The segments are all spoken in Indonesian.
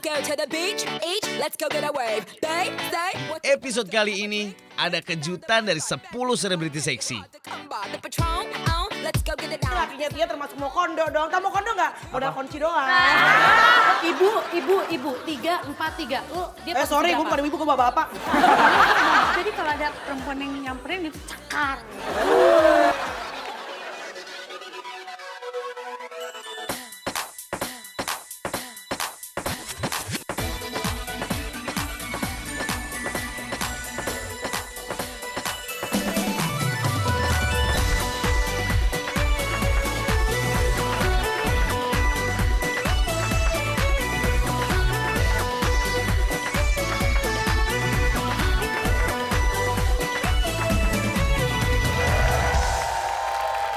go to the beach, each, let's go get a wave. They say what Episode kali ini ada kejutan dari 10 selebriti seksi. the Patron, let's go get it down. Lakinya Tia termasuk mau kondo dong. Kamu mau kondo nggak? Modal kunci doang. Ibu, 3, 4, 3. Lu dia Sorry, gue bukan ibu, gue bapak. Jadi kalau ada perempuan yang nyamperin itu cakar.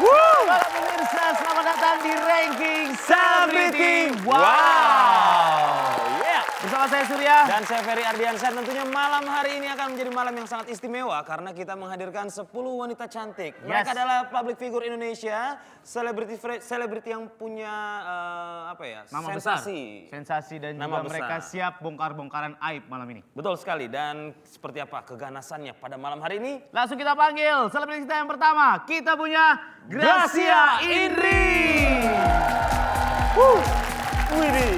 Halo pemirsa, selamat datang di Ranking Celebrity. Wow. Yeah. Bersama saya Surya. Dan saya Ferry Ardiansyah, tentunya malam hari ini akan menjadi malam yang sangat istimewa karena kita menghadirkan 10 wanita cantik. Mereka adalah public figure Indonesia, selebriti yang punya Nama sensasi. besar. Sensasi dan Nama juga mereka besar. siap bongkar-bongkaran aib malam ini. Betul sekali, dan seperti apa keganasannya pada malam hari ini? Langsung kita panggil selebriti kita yang pertama. Kita punya Gracia Indri. Widih.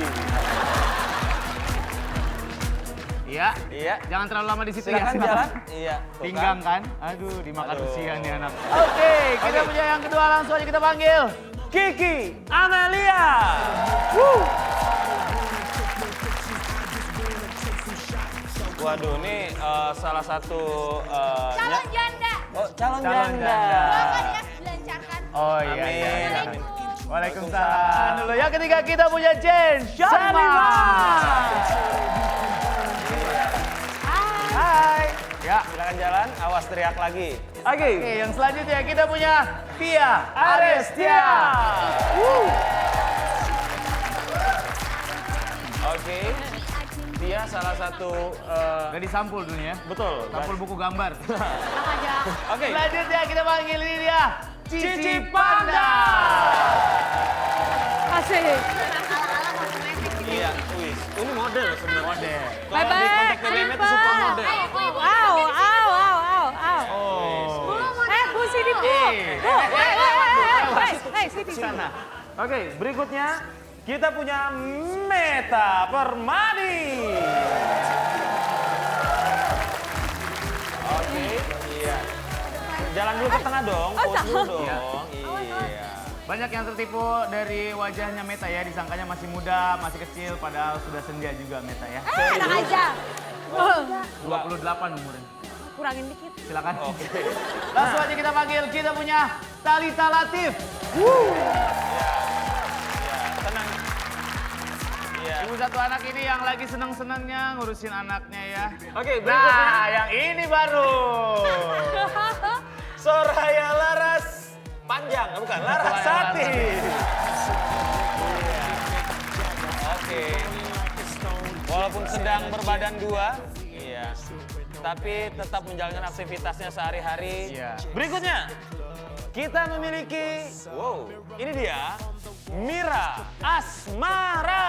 Iya. Iya. Jangan terlalu lama di situ Silakan ya. jalan. Iya. tuh kan. Pinggang kan? Aduh, dimakan Aduh. usia nih anak. Oke, kita Oke. punya yang kedua, langsung aja kita panggil. Kiki Amelia. Waduh, ini salah satu Calon janda. Oh, calon Calon janda. janda. Silakan ya, dilancarkan. Oh iya, Amin. iya. Amin. Waalaikumsalam. Dulu yang ketiga kita punya Jen Sharma. Hai. Ya. Silakan jalan, awas teriak lagi. Oke, yang selanjutnya kita punya Pia Arestia. Oke. Dia salah satu Udah disampul dulu ya. betul. Sampul buku gambar. Tenang aja. Oke. Selanjutnya kita panggil ini dia Cici Panda. Asik. Iya, wis. Ini model sebenarnya. Model. Kalau di kontak BBM itu super model. Au. Oh. Bu sini Bu. Sini. Sana. Oke, berikutnya kita punya Meta Permadi. Oke, iya. Jalan dulu ke tengah dong, pose dulu dong. Iya. Banyak yang tertipu dari wajahnya Meta ya, disangkanya masih muda, masih kecil, padahal sudah senja juga Meta ya. Tenang aja. 28 umurnya. Kurangin dikit. Silakan. Oke. Langsung aja kita panggil, kita punya Talita Latif. Tenang. Iya. Ibu satu anak ini yang lagi seneng-senengnya ngurusin anaknya ya. Oke, berikutnya Nah, yang ini baru. Soraya Laras Panjang, bukan Larasati. Oke. Walaupun sedang berbadan dua, iya, tapi tetap menjalankan aktivitasnya sehari-hari. Iya. Berikutnya, kita memiliki, wow, ini dia, Mira Asmara.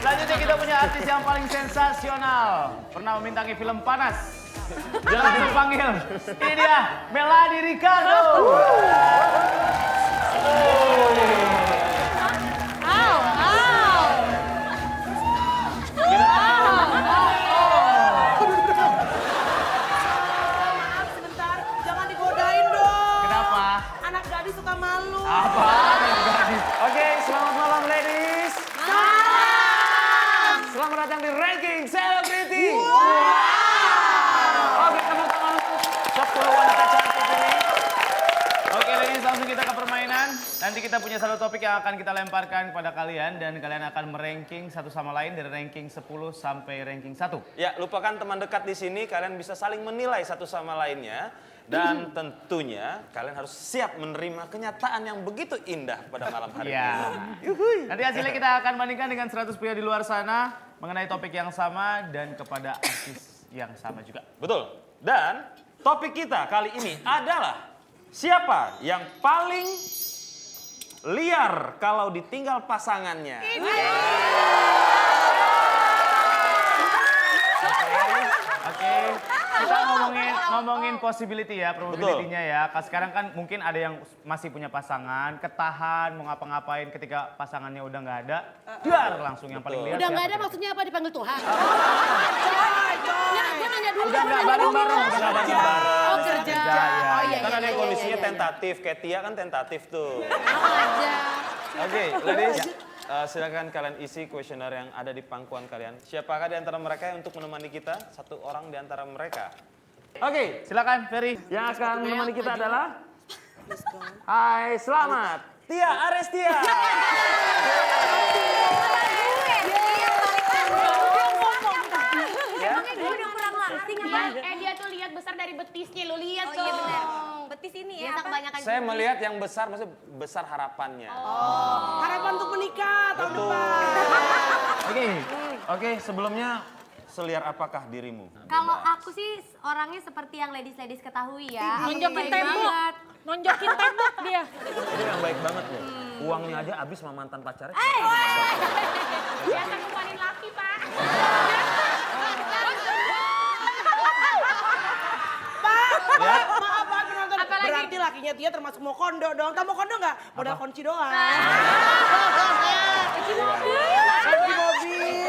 Selanjutnya kita punya artis yang paling sensasional. Pernah membintangi film panas. Jangan dipanggil. Ini dia, Melanie Ricardo. Maaf sebentar, jangan digodain dong. Kenapa? Anak gadis suka malu. Apa? Oke, selamat malam ladies. Selamat datang di Ranking Celebrity. Oke, teman-teman, 10 wanita cantik ini. Oke, ladies, langsung kita ke permainan. Nanti kita punya satu topik yang akan kita lemparkan kepada kalian dan kalian akan meranking satu sama lain dari ranking 10 sampai ranking 1. Ya, lupakan teman dekat di sini, kalian bisa saling menilai satu sama lainnya. Dan tentunya kalian harus siap menerima kenyataan yang begitu indah pada malam hari Iya. ini. Nanti hasilnya kita akan bandingkan dengan 100 pria di luar sana mengenai topik yang sama dan kepada artis yang sama juga. Betul. Dan topik kita kali ini adalah siapa yang paling liar kalau ditinggal pasangannya. Oke, kita ngomongin possibility ya, probability-nya ya. Sekarang kan mungkin ada yang masih punya pasangan, ketahan mau ngapa-ngapain ketika pasangannya udah nggak ada, dar langsung yang paling liar. Udah nggak ada siapa? maksudnya apa dipanggil Tuhan? Dia nanya dulu. Udah nggak bareng-bareng. Oh kerja. Oh iya Kan ada yang iya, kondisinya iya. tentatif, kayak Tia kan tentatif tuh. Aja. Oke, ladies, silakan kalian isi kuesioner yang ada di pangkuan kalian. Siapakah di antara mereka yang untuk menemani kita? Satu orang di antara mereka. Oke, Silakan Ferry. yang akan menemani kita adalah Hai, selamat Tia Arestia. Emangnya gue udah kurang langsing apa? Dia tuh lihat besar dari betisnya, lo lihat tuh. Iya benar. Betis ini ya. Kebanyakan Saya melihat yang besar, maksudnya besar harapannya. Harapan untuk menikah tahun depan. Oke, sebelumnya seliar apakah dirimu? Kalau aku sih orangnya seperti yang ladies-ladies ketahui ya. Nonjokin Baik tembok. banget. Nonjokin tembok dia. Itu yang baik banget loh. Uangnya aja habis sama mantan pacarnya. Biasa ngumpuanin laki, Pak. Maaf Pak penonton. Apalagi? Berarti lakinya Tia termasuk mau kondo dong. Kamu mau kondo nggak? Modal kunci doang. Kunci mobil.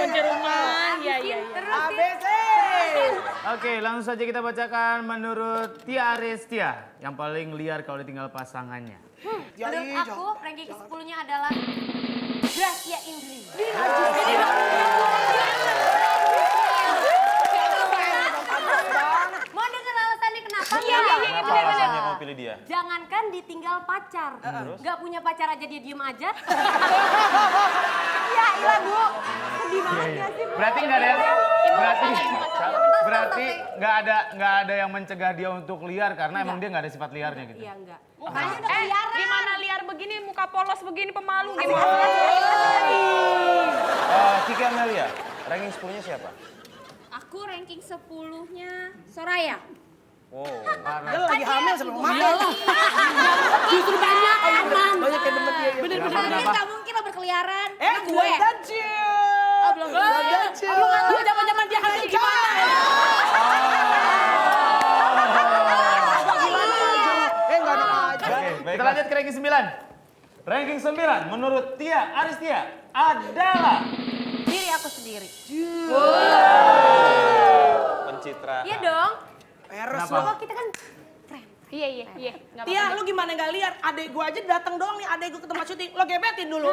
Kunci rumah. Iya iya. ABC. Oke, langsung saja kita bacakan menurut Tia Arestia yang paling liar kalau ditinggal pasangannya. Menurut aku ranking ke-10-nya adalah Gracia Indri. Mau denger alasannya kenapa? Kenapa alasannya kamu pilih dia? Jangankan ditinggal pacar, nggak punya pacar aja dia diem aja. Ya ilah Bu, sedih banget ya sih. Berarti nggak ada yang berarti nggak ada yang mencegah dia untuk liar karena emang dia nggak ada sifat liarnya gitu. Iya enggak. Mukanya udah keliaran. Gimana liar begini, muka polos begini, pemalu gimana? Kiki Amelia, ranking 10-nya siapa? Aku ranking 10-nya Soraya. Oh, Dia lagi hamil sebelum makan. Justru banyak aman. Banyak yang demen dia. Bener-bener. Nggak mungkin lo berkeliaran. Gue dan Cil. Belum nggak tahu zaman-zaman dia hamil gimana. Nggak ada aja. Oke, kita lanjut ke ranking 9. Ranking 9 menurut Tia Arestia adalah Diri aku sendiri. pencitraan. Iya dong. Peres Kenapa? lo. Kita kan friend. Iya. Nggak Tia, lu gimana nggak lihat? Adek gue aja datang doang nih, adek gue ke tempat syuting. Lo gebetin dulu.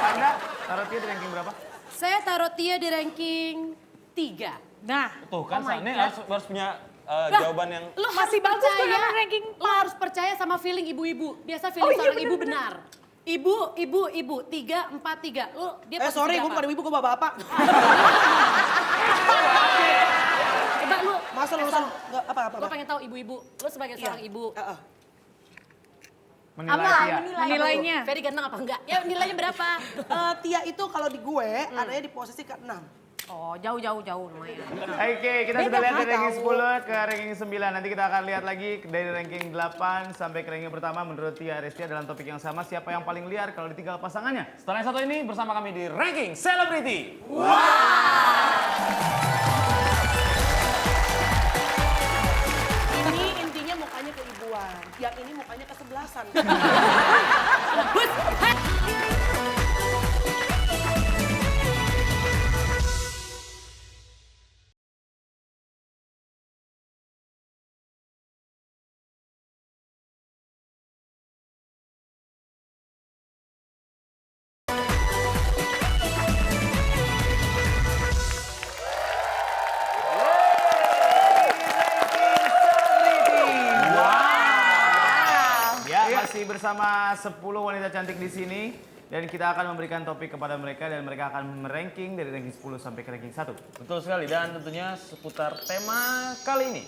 Anda taruh Tia di ranking berapa? Saya taruh Tia di ranking 3. Nah, Tuh kan, ini harus punya jawaban yang lu masih bagus tuh dalam ranking. Lu harus percaya sama feeling ibu-ibu. Biasa feeling seorang ibu benar. Ibu, 3, 4, 3. Lu dia posisi Sorry, gue berapa? bukan ibu, gue bapak. Coba lu. Masa lu nggak apa. Gue pengen tahu ibu-ibu. Lu sebagai seorang ibu. Menilai Tia. Nilainya. Ferry ganteng apa enggak? Ya nilainya berapa? Tia itu kalau di gue adanya di posisi ke-6. Oh jauh lumayan. Oke, kita sudah lihat dari ranking 10 ke ranking 9. Nanti kita akan lihat lagi dari ranking 8 sampai ke ranking pertama menurut Tia Arestia dalam topik yang sama. Siapa yang paling liar kalau ditinggal pasangannya? setelah yang satu ini bersama kami di ranking Celebrity. Ini intinya mukanya keibuan. Yang ini mukanya kesebelasan. Masih bersama 10 wanita cantik di sini dan kita akan memberikan topik kepada mereka dan mereka akan meranking dari ranking 10 sampai ke ranking 1. Betul sekali, dan tentunya seputar tema kali ini.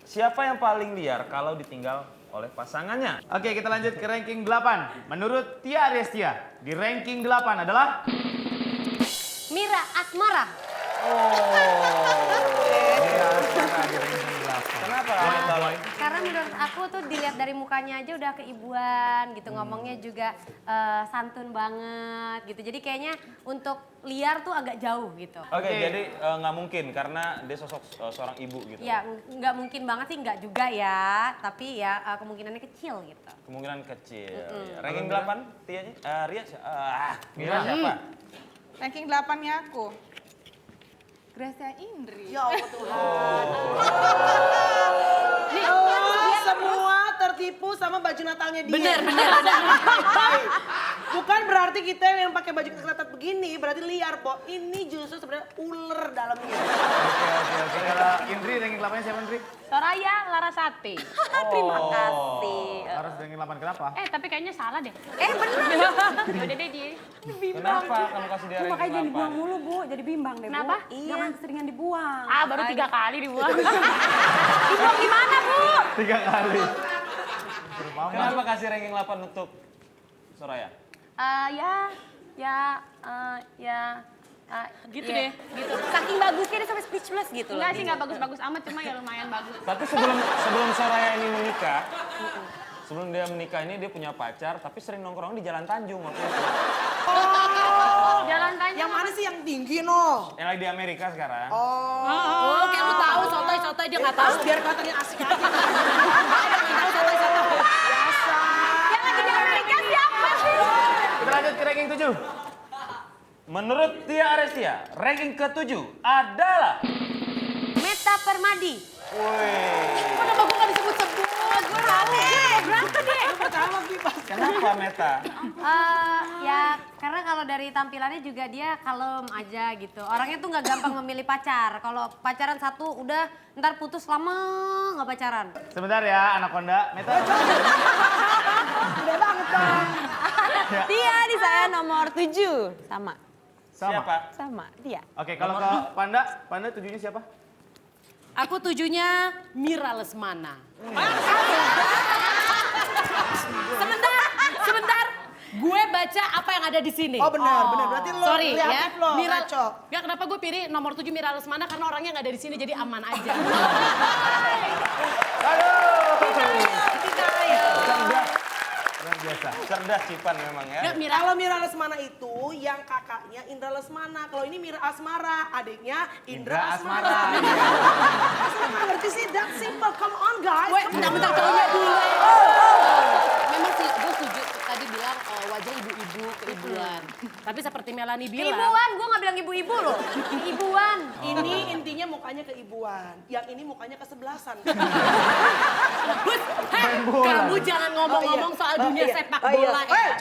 Siapa yang paling liar kalau ditinggal oleh pasangannya? Oke, kita lanjut ke ranking 8. Menurut Tia Arestia, di ranking 8 adalah Mira Asmara. Mira Asmara di ranking 8. Kenapa? Karena Karena menurut aku tuh dilihat dari mukanya aja udah keibuan gitu, ngomongnya juga santun banget gitu. Jadi kayaknya untuk liar tuh agak jauh gitu. Oke, jadi nggak mungkin karena dia sosok seorang ibu gitu. Ya nggak mungkin banget sih, nggak juga ya. Tapi ya kemungkinannya kecil gitu. Kemungkinan kecil. Ya. Ranking 8, Tia, Ria, Mira siapa? Ranking 8-nya aku. Gracia Indri. Ya Allah Tuhan. Semua tertipu sama baju Natalnya dia. Bener. Baik. Bukan berarti kita yang pakai baju ketat begini berarti liar, Po. Ini justru sebenarnya ular dalamnya. Oke. Kalau Indri ranking 8-nya siapa Indri? Soraya Larasati. Terima kasih. Harus ranking 8 kenapa? Tapi kayaknya salah deh. Bener. Yaudah deh dia. Kenapa kamu kasih dia ranking 8? Dibuang mulu, Bu. Jadi bimbang deh, Bu. Kenapa? Jangan keseringan dibuang. Baru 3 kali dibuang. Dibuang gimana, Bu? 3 kali. Kenapa kasih ranking 8 untuk Soraya? Gitu deh. Gitu. Saking bagusnya dia sampai speechless gitu loh. Enggak sih, nggak bagus-bagus amat, cuma ya lumayan bagus. Tapi sebelum Soraya ini menikah, sebelum dia menikah ini dia punya pacar, tapi sering nongkrong di Jalan Tanjung waktu itu. Jalan tanya. Yang mana sih yang tinggi, no? Yang lagi di Amerika sekarang. Oh, kayak lu tahu sotoy dia nggak tahu. Biar kelihatannya asik aja. Tahu sotoy-sotoy. Biasa. Yang lagi di Amerika siapa sih? Kita lanjut ke ranking 7. Menurut Tia Arestia, ranking ke-7 adalah... Meta Permadi. Kok nama gue nggak disebut-sebut? Gue rame. Berapa deh? Pertama Bipas. Kenapa Meta? Ya karena kalau dari tampilannya juga dia kalem aja gitu. Orangnya tuh nggak gampang memilih pacar. Kalau pacaran satu udah ntar putus lama nggak pacaran. Sebentar ya, Anaconda. Meta. Udah banget dong. Dia di saya nomor 7. Sama. Siapa? Sama, dia. Oke, kalau ke Panda 7-nya siapa? Aku 7-nya Mira Lesmana. Sebentar. Gue baca apa yang ada di sini. Oh benar. Berarti lo Sorry ya, kreatif lo, Mira. ngaco. Gak kenapa gue pilih nomor 7 Mira Lesmana karena orangnya nggak ada di sini jadi aman aja. Luar biasa. Cerdas Cipan memang ya. Gak Mira. Kalau Mira Lesmana itu yang kakaknya Indra Lesmana. Kalau ini Mira Asmara, adiknya Indra Asmara. Masa nggak ngerti sih? That simple. Come on guys. Gue bentar taunya dulu. Memang sih gue setuju tadi bilang wajah ibu-ibu keibuan. Tapi seperti Melanie bilang. Ibuan, gue nggak bilang ibu-ibu loh. Ibuan. Ini intinya mukanya keibuan. Yang ini mukanya kesebelasan. Kamu jangan ngomong-ngomong soal dunia sepak bola ya.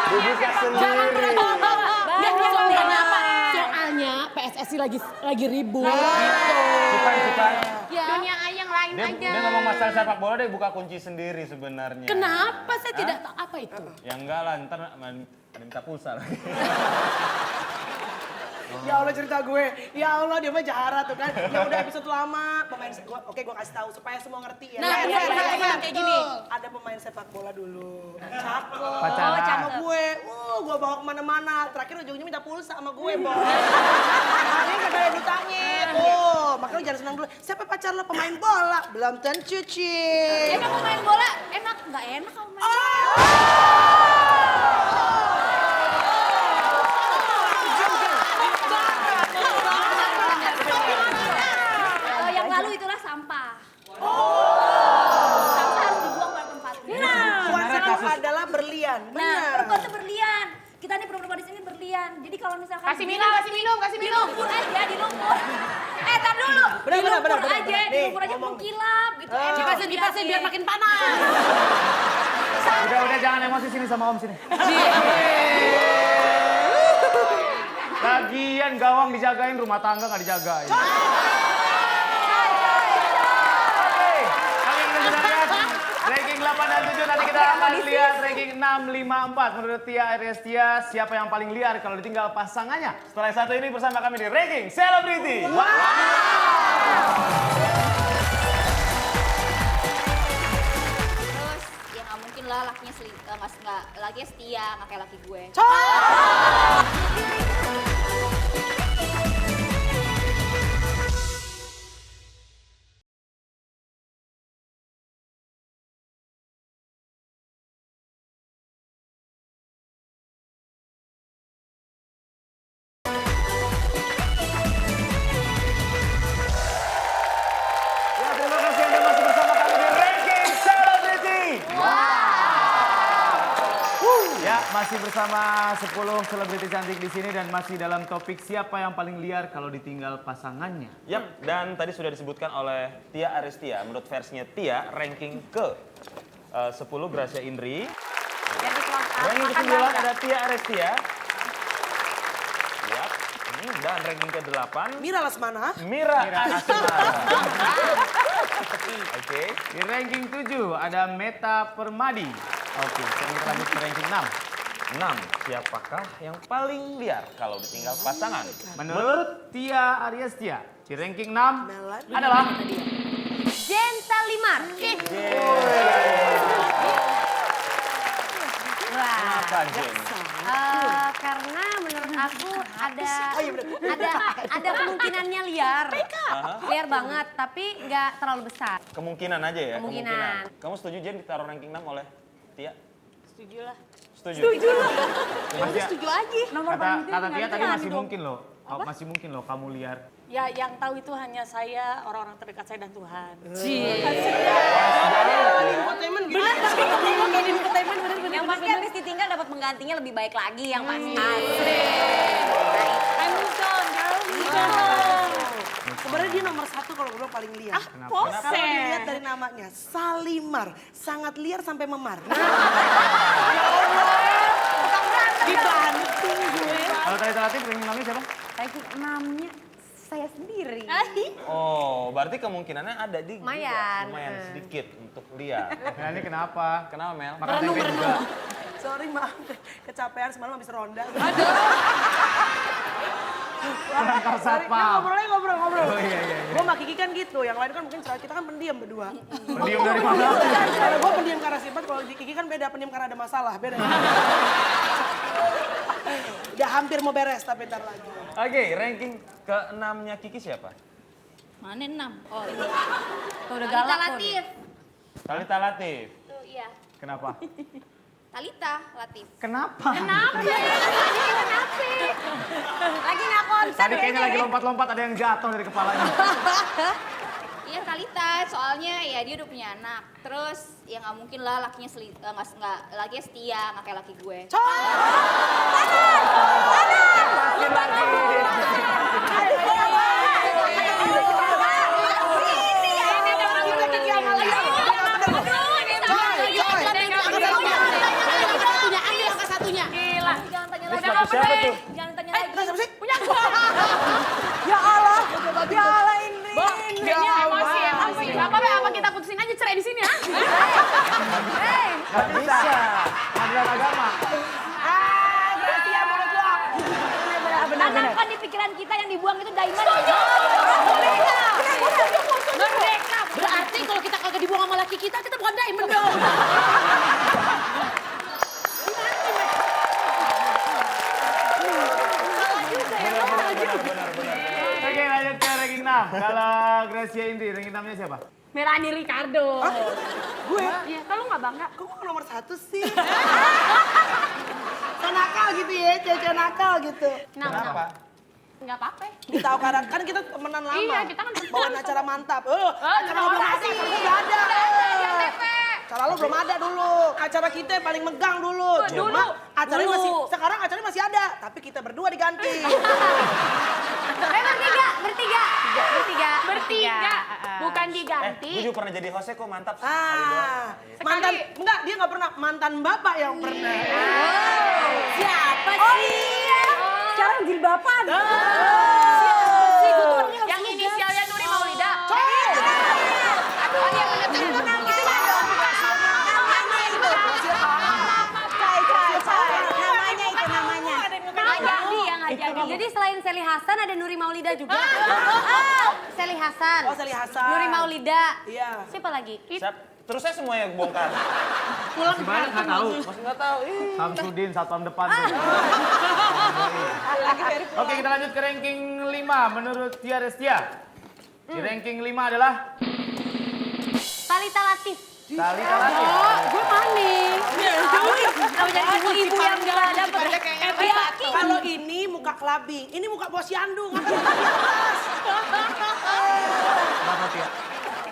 Dibuka sendiri. Jangan berani. Dia soalnya apa? Soalnya PSSI lagi ribut. Cipan. Dunia yang lain aja. Dia ngomong masalah sepak bola dia buka kunci sendiri sebenarnya. Kenapa saya tidak tahu apa itu? Ya enggak lah, ntar minta pulsa lagi. Ya Allah cerita gue. Ya Allah dia mah jahat tuh kan. Ya udah episode lama. Oke gue kasih tahu supaya semua ngerti ya. Nah, benar kayak gini. Ada pemain sepak bola dulu. Cakep. Pacaran. Sama gue. Gue bawa kemana-mana. Terakhir ujungnya minta pulsa sama gue, Bos. Makanya kagak ada ditanya. Makanya lu jangan senang dulu. Siapa pacar lo pemain bola? Belum tentu, Ci. Emang mau main bola enak? Nggak enak kalau main bola. Yang lalu itulah sampah. Sampah harus dibuang pada tempatnya. Konsep adalah berlian. Nah, Benar. perempuan tuh berlian. Kita nih perempuan di sini berlian. Jadi kalau misalkan Kasih minum. di lumpur aja, di lumpur. Tar dulu. Di lumpur aja, di lumpur aja mengkilap gitu. Dipasin biar makin panas. Udah jangan emosi sini sama Om sini. Lagian gawang dijagain, rumah tangga nggak dijagain. Ranking 8 dan 7 nanti kita akan lihat ranking 6, 5, 4. Menurut Tia Arestia, siapa yang paling liar kalau ditinggal pasangannya? Setelah satu ini bersama kami di ranking Celebrity. Wow! Terus ya nggak mungkin lah lakinya lakinya setia, nggak kayak laki gue. kasih Anda masih bersama kami di Ranking Celebrity. Ya, masih bersama 10 selebriti cantik di sini dan masih dalam topik siapa yang paling liar kalau ditinggal pasangannya. Yap, dan tadi sudah disebutkan oleh Tia Arestia. Menurut versinya Tia, ranking ke 10 Gracia Indri. Ranking ke-9 ada Tia Arestia. Yap. Dan ranking ke-8 Mira Lesmana. Mira Asmara. Oke. Di ranking 7 ada Meta Permadi. Oke, sekarang kita lanjut ke ranking 6. 6. Siapakah yang paling liar kalau ditinggal pasangan? Menurut Tia Ariestia, di ranking 6 Melan. adalah Genta Limar. Wah. Kenapa, Jen? Karena menurut aku ada kemungkinannya liar. Liar banget, tapi nggak terlalu besar. Kemungkinan aja ya? Kemungkinan. Kamu setuju Jen ditaruh ranking 6 oleh Tia? Setuju lah. Setuju? masih, Setuju aja. kata Tia tadi masih mungkin loh. Masih mungkin loh kamu liar. Ya yang tahu itu hanya saya, orang-orang terdekat saya dan Tuhan. Infotainment gitu. Yang pasti habis ditinggal dapat menggantinya lebih baik lagi yang pasti. Sebenarnya dia nomor 1 kalau gue bilang paling liar. Kalau dilihat dari namanya, Salimar. Sangat liar sampai memar. Dibanting gue. Kalau tadi relatif ranking 6-nya siapa? Ranking 6-nya saya sendiri. Oh, berarti kemungkinannya ada di Lumayan. lumayan sedikit untuk liar. Nah, ini kenapa? Kenapa Mel? Makan tempe juga. Sorry maaf, kecapean semalam habis ronda. Perangkap satpam. Ngobrol. Oh iya. Gue sama Kiki kan gitu, yang lain kan mungkin kita kan pendiam berdua. Pendiam dari mana? Kalau gue pendiam karena sifat, kalau di Kiki kan beda, pendiam karena ada masalah, beda. Udah hampir mau beres tapi ntar lagi. Oke, ranking ke-6-nya Kiki siapa? Mana 6? Oh ini. Tuh udah galak tuh. Talita Latif. Tuh iya. Kenapa? Talita Latif. Kenapa? Lagi nggak konsen. Tadi kayaknya lagi lompat-lompat ada yang jatuh dari kepalanya. Iya Talita, soalnya ya dia udah punya anak. Terus ya nggak mungkin lah lakinya lakinya setia, nggak kayak laki gue. Siapa tuh? Jangan tanya lagi. Punya Ya Allah Indri. Kayaknya emosi. Apa kita putusin aja cerai di sini ya? Nggak bisa. Pengadilan agama. Tanamkan di pikiran kita yang dibuang itu diamond. Merdeka. Berarti kalau kita kagak dibuang sama laki kita bukan diamond dong. Oke, lanjut ke ranking 6. Kalau Gracia Indri, ranking 6-nya siapa? Melani Ricardo. gue. Iya, kalau nggak bangga. Kok gue nomor 1 sih? So nakal gitu ya, cewek nakal gitu. Kenapa? Nggak apa-apa. Kita tahu kan kita temenan lama. Iya, kita kan temenan. Bawain acara mantap. Acara moderasi udah ada. Acara lo belum ada dulu. Acara kita yang paling megang dulu. Cuma acaranya masih, sekarang acaranya masih ada. Tapi kita berdua diganti. Bertiga. Bukan diganti. Gue juga pernah jadi hostnya kok, mantap. Mantan, enggak dia nggak pernah. Mantan bapak yang pernah. Siapa sih? Sekarang jilbaban. Yang inisialnya Nuri Maulida. Jadi selain Sally Hasan ada Nuri Maulida juga. Sally Hasan. Oh, Sally Hasan. Nuri Maulida. Iya. Siapa lagi? Terus saya semuanya bongkar. Masih banyak nggak tahu. Masih nggak tahu. Samsudin, satpam depan. tuh. Oke, kita lanjut ke ranking 5 menurut Tia Restia. Di ranking 5 adalah Talita Latif. Talita Latif. Gue manis. Kalau jadi ibu-ibu yang nggak dapet. Kalau ini muka kelabing, ini muka posyandu. Kenapa Tia?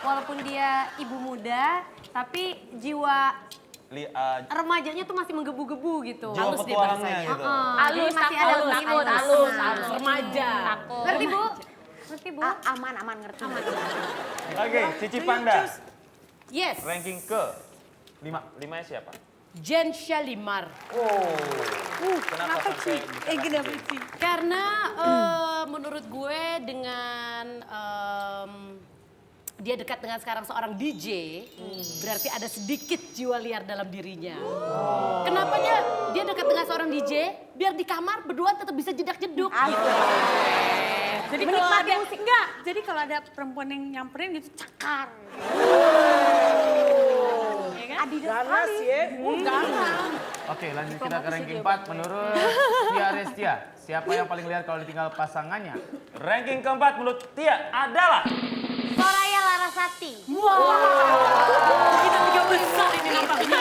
walaupun dia ibu muda, tapi jiwa remajanya tuh masih menggebu-gebu gitu. Jiwa Halus dia petualangnya bahasanya. gitu. Jadi masih ada halus. Remaja. Ngerti Bu? Ngerti Bu? Aman ngerti. Oke, Cici Panda. Yes. Ranking ke 5 siapa? Jen Shalimar. Kenapa sampai Kenapa sih? Karena menurut gue dengan dia dekat dengan sekarang seorang DJ, berarti ada sedikit jiwa liar dalam dirinya. Kenapa dia dekat dengan seorang DJ? Biar di kamar berdua tetap bisa jedak-jeduk. Jadi kalau ada enggak, jadi kalau ada perempuan yang nyamperin gitu cakar. Ya kan? Ganas ya. Ganas. Oke, lanjut kita ke ranking 4. Menurut Tia Arestia, siapa yang paling liar kalau ditinggal pasangannya? Ranking keempat menurut Tia adalah Soraya Larasati. Kita tiga besar ini nampaknya.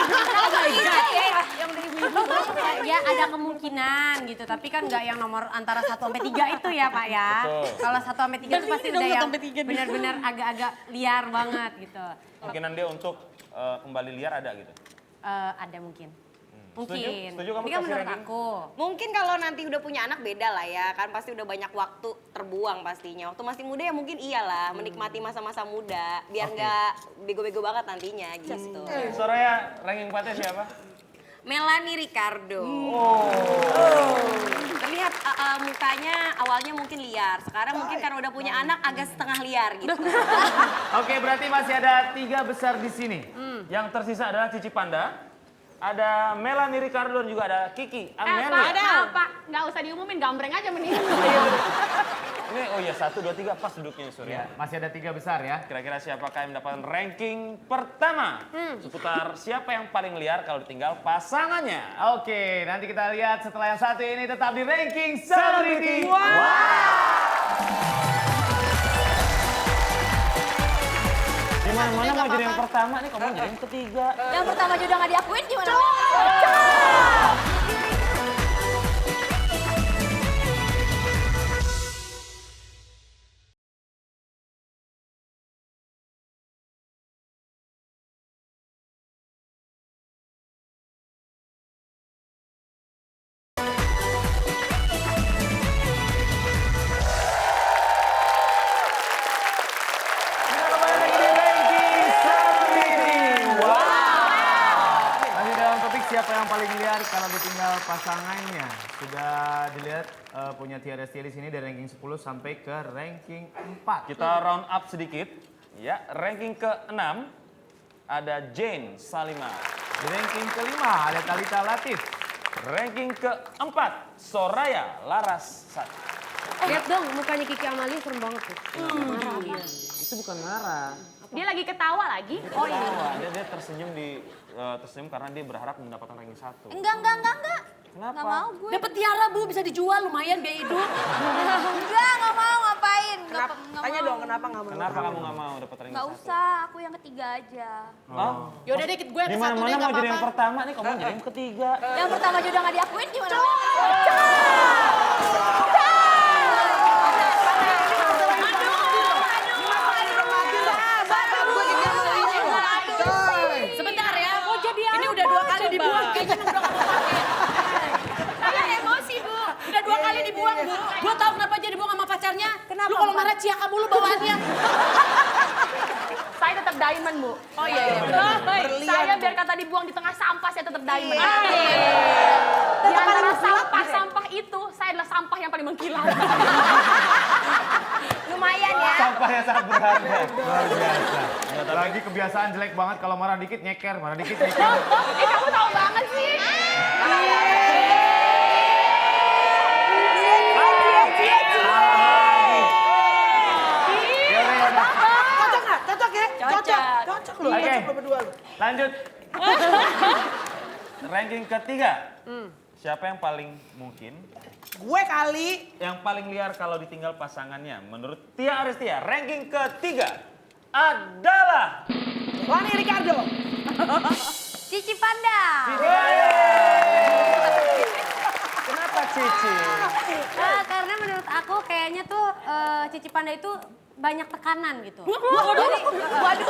Ya ada kemungkinan gitu, tapi kan nggak yang nomor antara 1 sampai 3 itu ya Pak ya. Kalau 1 sampai 3 itu pasti udah yang benar-benar agak-agak liar banget gitu. kemungkinan dia untuk kembali liar ada gitu. Ada mungkin. Mungkin. Setuju kamu Ini kan kasih menurut ranking? aku. Mungkin kalau nanti udah punya anak beda lah ya, kan pasti udah banyak waktu terbuang pastinya. Waktu masih muda ya mungkin iyalah, menikmati masa-masa muda, biar nggak bego-bego banget nantinya gitu. Soraya ranking 4-nya siapa? Melanie Ricardo. Terlihat mukanya awalnya mungkin liar, sekarang mungkin karena udah punya anak agak setengah liar gitu. Oke, berarti masih ada 3 besar di sini. Yang tersisa adalah Cici Panda, ada Melanie Ricardo dan juga ada Kiki Amelia. Ada Pak, nggak usah diumumin, gambreng aja mending. Ini oh iya 1, 2, 3 pas duduknya Surya. Masih ada 3 besar ya. Kira-kira siapakah yang mendapatkan ranking pertama? Seputar siapa yang paling liar kalau ditinggal pasangannya? Oke, nanti kita lihat setelah yang satu ini tetap di ranking Celebrity. Dimana-mana mau jadi yang pertama nih, kamu jadi yang ketiga. Yang pertama juga nggak diakuin gimana? Kita kembali lagi di ranking Celebrity. Masih dalam topik siapa yang paling liar kalau ditinggal pasangannya. Sudah dilihat punya Tia Arestia di sini dari ranking 10 sampai ke ranking 4. Kita round up sedikit. Ya, ranking ke-6 ada Jane Salima. Di ranking kelima ada Thalita Latif. Ranking ke-4 Soraya Larasati. Lihat dong mukanya Kiki Amalia serem banget tuh. Itu bukan marah. Dia lagi ketawa lagi. Oh iya. Dia tersenyum tersenyum karena dia berharap mendapatkan ranking 1. Enggak. Kenapa? Nggak mau gue. Dapat tiara Bu, bisa dijual lumayan biaya hidup. Nggak mau ngapain. Kenapa? Tanya dong kenapa nggak mau? Kenapa kamu nggak mau dapat ranking 1? Nggak usah, aku yang ketiga aja. Oh. Yaudah deh, gue yang satu Dimana-mana deh, mau nggak jadi yang apa-apa. pertama nih, kamu jadi yang ketiga. Yang pertama juga nggak diakuin gimana? Sebentar ya. Ini udah 2 kali dibuang, kayaknya udah nggak mau pakai. Saya emosi, Bu. Udah 2 kali dibuang, Bu. Gue tahu kenapa dia dibuang sama pacarnya. Lu kalau marah ciaka mulu bawaannya. Saya tetap diamond, Bu. Oh iya. Saya biar kata dibuang di tengah sampah, saya tetap diamond. Di antara sampah-sampah itu, saya adalah sampah yang paling mengkilat. Lumayan ya. Sampahnya sangat berharga. Luar biasa. Lagi kebiasaan jelek banget kalau marah dikit nyeker, marah dikit nyeker. Kamu tahu banget sih. Cocok nggak? Cocok ya? Cocok loh. Oke. Cocok lo berdua lo. Lanjut. Ranking ketiga. Siapa yang paling mungkin Gue kali. yang paling liar kalau ditinggal pasangannya? Menurut Tia Arestia, ranking ketiga adalah Lani Ricardo. Cici Panda. Kenapa Cici? Karena menurut aku kayaknya tuh Cici Panda itu banyak tekanan gitu. Waduh. Waduh,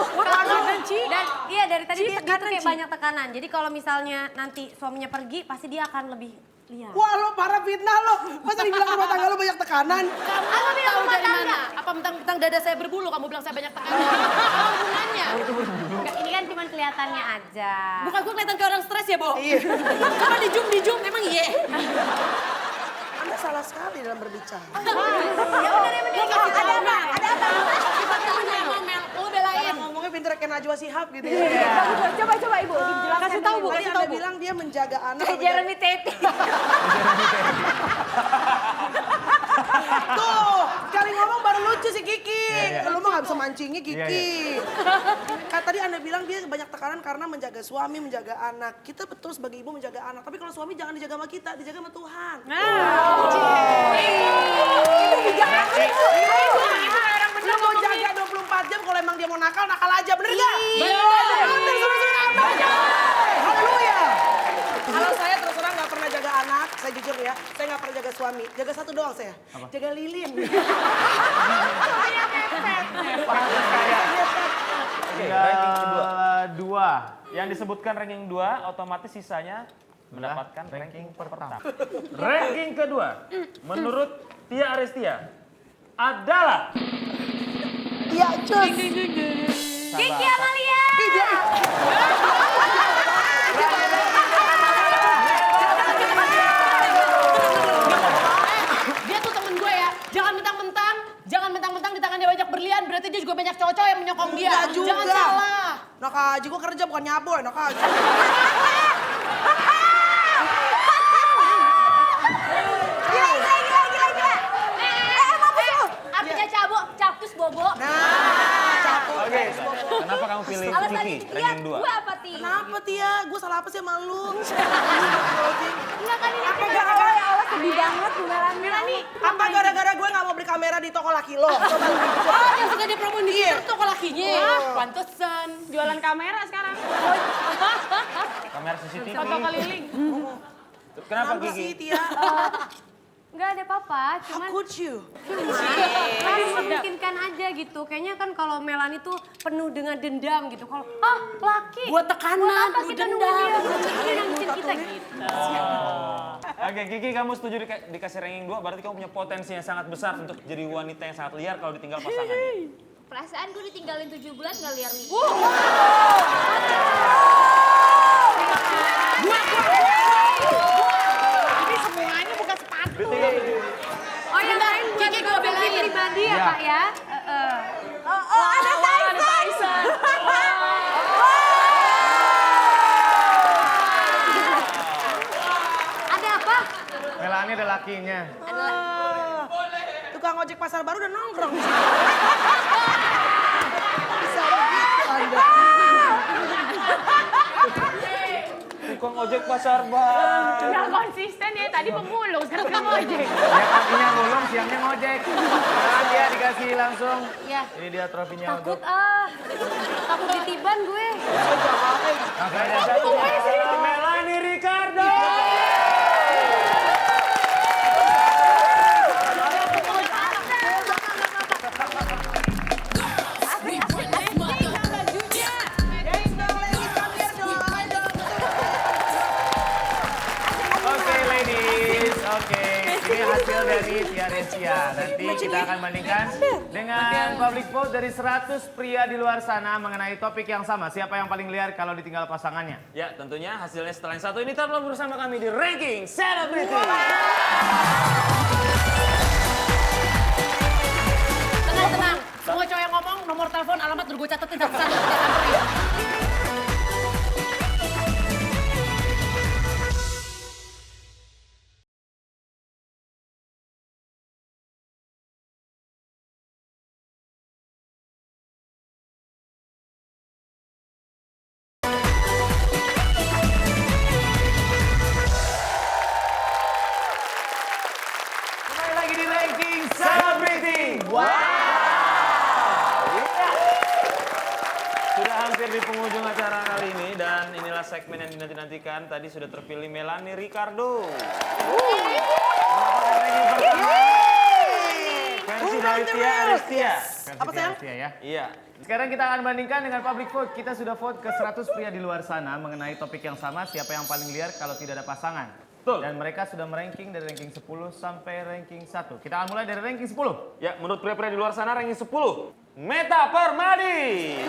dari tadi dia tuh kayak banyak tekanan. Jadi kalau misalnya nanti suaminya pergi, pasti dia akan lebih liar. Wah lo parah fitnah lo. Masa dibilang rumah tangga lo banyak tekanan? Kamu tahu dari mana? Apa mentang-mentang dada saya berbulu, kamu bilang saya banyak tekanan? Apa hubungannya? Enggak, ini kan cuma kelihatannya aja. Bukan gue kelihatan kayak orang stres ya, Bo? Iya. Karena dijum, emang iya. Anda salah sekali dalam berbicara. Ya udah deh, mending ada apa? Ada apa? Lo belain. Ngomongnya pinter kayak Najwa Shihab gitu ya. Coba Ibu, dijelaskan. Kasih tahu, Bu, Tadi kasih Anda tahu, Bu. bilang dia menjaga anak. Kayak Jeremy Teti. Tuh, sekali ngomong baru lucu si Kiki. Lu mah gak bisa mancingnya Kiki. Kan tadi Anda bilang dia banyak tekanan karena menjaga suami, menjaga anak. Kita betul sebagai ibu menjaga anak. Tapi kalau suami jangan dijaga sama kita, dijaga sama Tuhan. Ibu bijak banget, Ibu. Ibu orang bener Lu mau jaga 24 jam kalau emang dia mau nakal aja. Bener gak? Haleluya. Kalau saya terus terang gak pernah jaga anak, saya jujur ya, saya gak pernah jaga suami. Jaga satu doang saya, jaga lilin. Tinggal 2. Yang disebutkan ranking 2, otomatis sisanya mendapatkan ranking pertama. Ranking kedua, menurut Tia Arestia, adalah... Iya, cus. Kiki Amalia. Dia tuh temen gue ya, jangan mentang-mentang di tangannya banyak berlian, berarti dia juga banyak cowok-cowok yang menyokong dia. Enggak juga. Jangan salah. Enak aja, gue kerja bukan nyaboy, enak aja. Artinya cabuk, capcus bobo. Nah, capek. Oke, kenapa kamu pilih Kiki ranking 2? Gue apa, Ti? Kenapa Tia? Gue salah apa sih sama lu? Enggak kan ini Apa gara-gara sedih banget Bu Melani. Apa gara-gara gue gak mau beli kamera di toko laki lo? Coba lu jujur. Oh, yang suka dia promoin di Twitter tuh kalau lakinya. Pantesan. jualan kamera sekarang. Kamera CCTV. Foto keliling. Kenapa Kenapa sih Kiki? Tia? Enggak ada apa-apa, How cuman could you? kan memungkinkan aja gitu. Kayaknya kan kalau Melani tuh penuh dengan dendam gitu. Kalau laki. Buat tekanan, Buat apa buat kita dendam. nunggu dia? Dia nangisin kita gitu. Oke, Kiki kamu setuju dikasih ranking 2, berarti kamu punya potensi yang sangat besar untuk jadi wanita yang sangat liar kalau ditinggal pasangan. Perasaan gue ditinggalin 7 bulan gak liar-liar. Ini semuanya bukan sepatu. Oh yang lain buat Kiki gue belain. pribadi ya Kak ya? Ada Tyson. Ada apa? Melani ada lakinya. Tukang ojek pasar baru udah nongkrong. Bisa begitu Anda. Tukang ojek pasar baru. Nggak konsisten ya, tadi pemulung, sekarang tukang ojek. Ya paginya ngulung, siangnya ngojek. Nah, dia dikasih langsung. Ya. Ini dia trofinya Takut untuk... takut ditiban gue. Makanya Melani Ricardo. Oke ladies, oke. Ini hasil dari Tia Arestia. Nanti kita akan bandingkan dengan public vote dari 100 pria di luar sana mengenai topik yang sama. Siapa yang paling liar kalau ditinggal pasangannya? Ya, tentunya hasilnya setelah yang satu ini tetaplah bersama kami di Ranking Celebrity. Tenang. Semua cowok yang ngomong, nomor telepon, alamat udah gue catetin satu-satu. Kita samperin. Kembali lagi di Ranking Celebrity. Sudah hampir di penghujung acara kali ini dan inilah segmen yang dinanti-nantikan. Tadi sudah terpilih Melani Ricardo. Mendapatkan ranking pertama. Versi Prasetya Aristia. Apa sayang? Ya. Iya. Sekarang kita akan bandingkan dengan public vote. Kita sudah vote ke 100 pria di luar sana mengenai topik yang sama, siapa yang paling liar kalau tidak ada pasangan. Betul. Dan mereka sudah meranking dari ranking 10 sampai ranking 1. Kita akan mulai dari ranking 10. Ya, menurut pria-pria di luar sana ranking 10. Meta Permadi.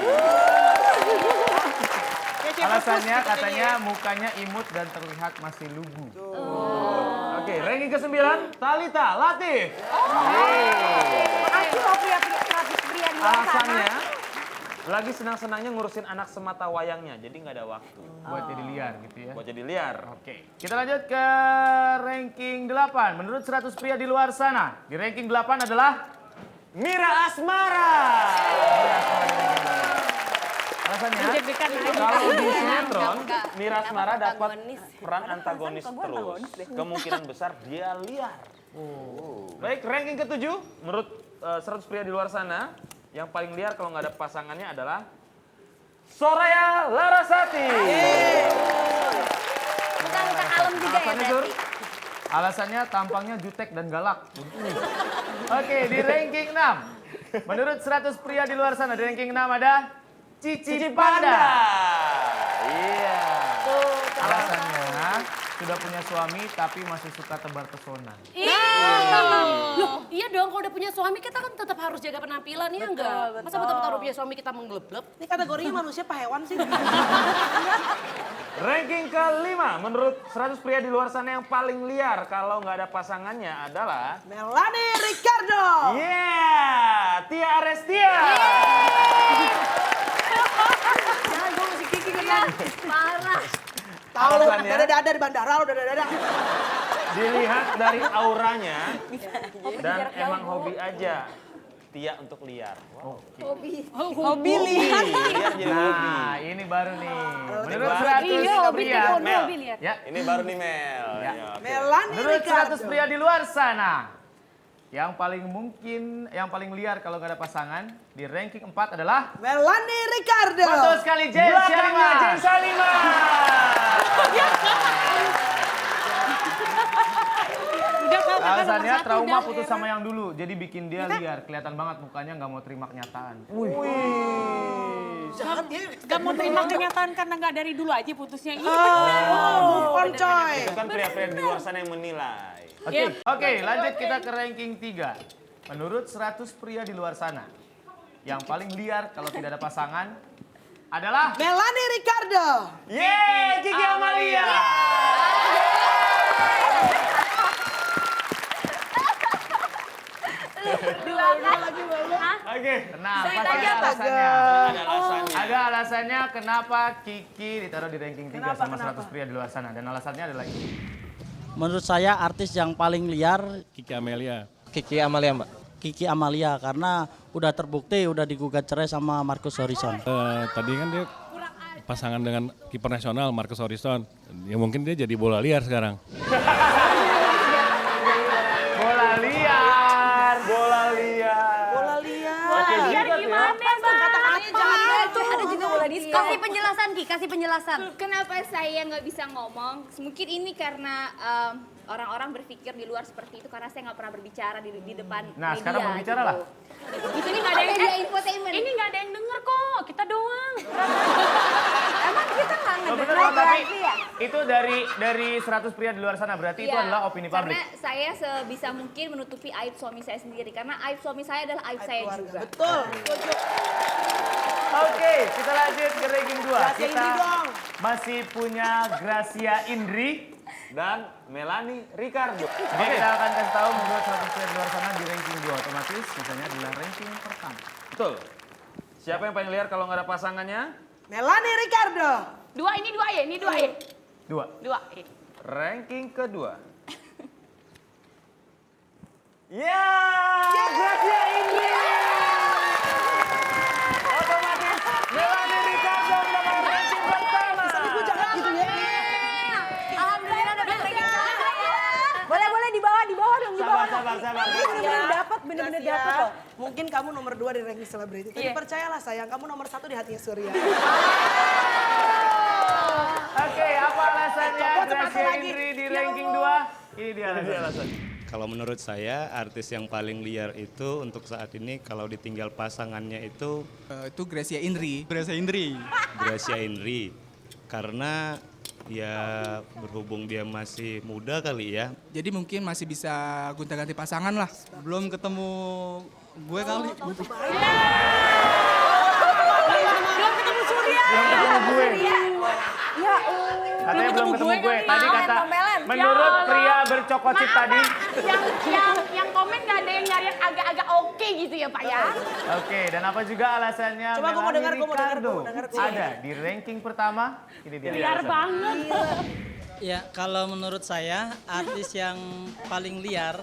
Alasannya katanya mukanya imut dan terlihat masih lugu. Oke, ranking ke-9, Thalita Latif. Makasih loh pria di luar sana. Alasannya lagi senang-senangnya ngurusin anak semata wayangnya, jadi nggak ada waktu Buat jadi liar gitu ya. buat jadi liar. Oke, kita lanjut ke ranking 8. Menurut 100 pria di luar sana, di ranking 8 adalah Mira Asmara. alasannya. Kalau di sinetron, Mira Asmara dapat peran antagonis terus. Kemungkinan besar dia liar. Baik, ranking ke-7 menurut 100 pria di luar sana, yang paling liar kalau nggak ada pasangannya adalah Soraya Larasati. Muka-muka kalem juga ya Alasannya, Sur? berarti. Alasannya tampangnya jutek dan galak. Oke, di ranking 6. Menurut 100 pria di luar sana, di ranking 6 ada Cici Panda. Iya. Alasannya sudah punya suami tapi masih suka tebar pesona. Loh, iya dong kalau udah punya suami kita kan tetap harus jaga penampilan ya enggak? Masa betul-betul udah punya suami kita menggelep-gelep? Ini kategorinya manusia apa hewan sih? Ranking ke-5 menurut 100 pria di luar sana yang paling liar kalau nggak ada pasangannya adalah Melanie Ricardo. Yeah, Tia Arestia. Jangan gue masih Kiki kan. Parah. Tahu lu Alasannya? dada-dada di bandara lu dada-dada. Dilihat dari auranya dan emang hobi aja Tia untuk liar. Hobi lihat. Liar jadi hobi. Nah, ini baru nih. Menurut Iya, 100 pria. Mel. lihat. Ya, Ini baru nih Mel. Ya. Ya, oke. Melanie menurut Ricardo. 100 pria di luar sana, yang paling liar kalau nggak ada pasangan, di ranking 4 adalah Melanie Ricardo. betul sekali Jen Belakangnya Salima. Jen Salima. Alasannya trauma putus sama yang dulu, jadi bikin dia liar. Kelihatan banget mukanya nggak mau terima kenyataan. Jahat dia. Gak mau terima kenyataan karena gak dari dulu aja putusnya. Iya Move on coy. Itu kan pria-pria di luar sana yang menilai. Oke, lanjut kita ke ranking 3. Menurut 100 pria di luar sana, yang paling liar kalau tidak ada pasangan adalah Melanie Ricardo. Yeay, Kiki Amalia. Oke. kenapa sih alasannya? Ada alasannya. Ada alasannya kenapa Kiki ditaruh di ranking 3 sama 100 pria di luar sana. Dan alasannya adalah ini. Menurut saya artis yang paling liar Kiki Amelia. Kiki Amalia, Mbak. Kiki Amalia karena udah terbukti udah digugat cerai sama Marcus Horizon. Tadi kan dia pasangan dengan kiper nasional Marcus Horizon. Ya mungkin dia jadi bola liar sekarang. Bola liar. Bola liar. Bola liar. Oke, Liar juga tuh ya. gimana bang? Kata-katanya jahat. Ada juga bola diskon. Kasih penjelasan Ki, kasih penjelasan. Kenapa saya nggak bisa ngomong? Mungkin ini karena orang-orang berpikir di luar seperti itu karena saya nggak pernah berbicara di depan Nah, media. sekarang berbicara lah. Itu ini nggak ada yang Media infotainment. ini nggak ada yang denger kok, kita doang. Emang kita nggak Oh, bener, ngedengar tapi berarti ya? itu dari 100 pria di luar sana. Berarti itu Iya, adalah opini publik. Karena saya sebisa mungkin menutupi aib suami saya sendiri. Karena aib suami saya adalah aib saya juga. Betul. Oke, kita lanjut ke ranking 2. Gracia Kita Indri dong. masih punya Gracia Indri. Dan Melanie Ricardo. Oke, kita akan kasih tahu menurut 100 pria di luar sana di ranking 2. Otomatis misalnya adalah ranking pertama. Betul. Siapa yang paling liar kalau nggak ada pasangannya? Melanie Ricardo. Dua ya, ini dua ya. 2. Dua ya. Ranking kedua. Ya, Gracia Indri. Otomatis Melanie Ricardo mendapat ranking pertama. Gue jahat gitu ya. Alhamdulillah dapat ranking pertama. Boleh di bawah dong, di bawah. Sabar. Bener-bener dapat, bener-bener dapat loh. Mungkin kamu nomor 2 di ranking selebriti. Tapi percayalah sayang, kamu nomor 1 di hatinya Surya. Oke, apa alasannya Gracia Indri di ranking 2? Ini dia alasannya. Kalau menurut saya artis yang paling liar itu untuk saat ini kalau ditinggal pasangannya itu Gracia Indri. Gracia Indri. Karena ya berhubung dia masih muda kali ya. Jadi mungkin masih bisa gonta-ganti pasangan lah. Belum ketemu gue kali. Belum ketemu Surya. Belum ketemu gue. Ya, Katanya belum ketemu gue. Tadi kata Tomelan. menurut Ya pria Allah. bercokocit Maaf, tadi. yang komen nggak ada yang nyari yang agak-agak oke gitu ya Pak ya. Oke, dan apa juga alasannya Coba gua mau Melanie dengar, Ricardo Ci. ada di ranking pertama? Ini dia. Liar banget. Ya, kalau menurut saya artis yang paling liar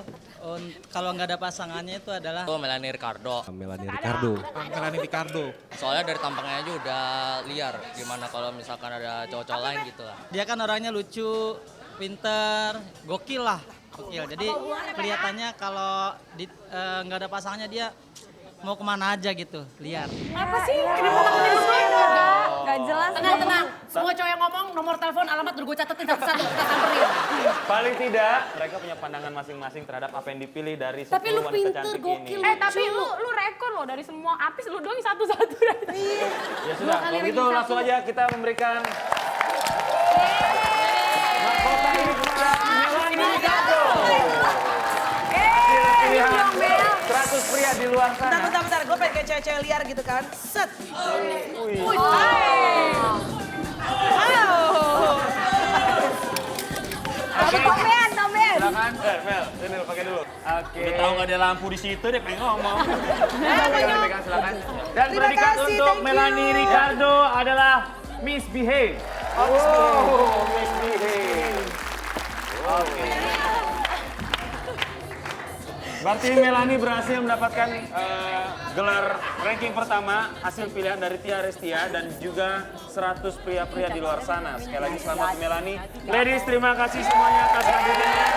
kalau nggak ada pasangannya itu adalah Melanie Ricardo. Melanie Ricardo. Soalnya dari tampangnya aja udah liar. Gimana kalau misalkan ada cowok-cowok lain gitu lah. dia kan orangnya lucu, pinter, gokil lah. Gokil. Jadi kelihatannya kalau nggak ada pasangannya dia mau kemana aja gitu, liar. Apa sih? Kenapa lakuin semua? Gak jelas. Tenang. Semua cowok yang ngomong, nomor telepon, alamat udah gue catetin satu-satu. Kita samperin. Paling tidak, mereka punya pandangan masing-masing terhadap apa yang dipilih dari 10 Tapi lu wanita pinter, cantik gokil. ini. Tapi lu rekor loh dari semua artis lu doang satu-satu. Ya sudah, kalau gitu langsung aja kita memberikan mahkota ini kepada Melanie Ricardo. Pilihan 100 pria di luar sana. Bentar. Gue pengen kayak cewek-cewek liar gitu kan. Set. Tombean. Silakan. Mel, sini lu pakai dulu. Oke. Udah tahu nggak ada lampu di situ, dia pengen ngomong. Silakan. Dan Terima predikat kasih, untuk thank you. Melanie Ricardo adalah Misbehave. Misbehave. Oke. Berarti Melanie berhasil mendapatkan gelar ranking pertama, hasil pilihan dari Tia Restia dan juga 100 pria-pria di luar sana. Sekali lagi selamat Melanie. Ladies, terima kasih semuanya atas hadirnya.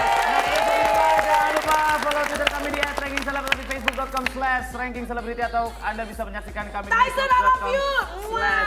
Jangan lupa follow Twitter kami di @rankingcelebrity, facebook.com/rankingcelebrity atau Anda bisa menyaksikan kami di Tyson, I love you. youtube.com/rankingcelebrity.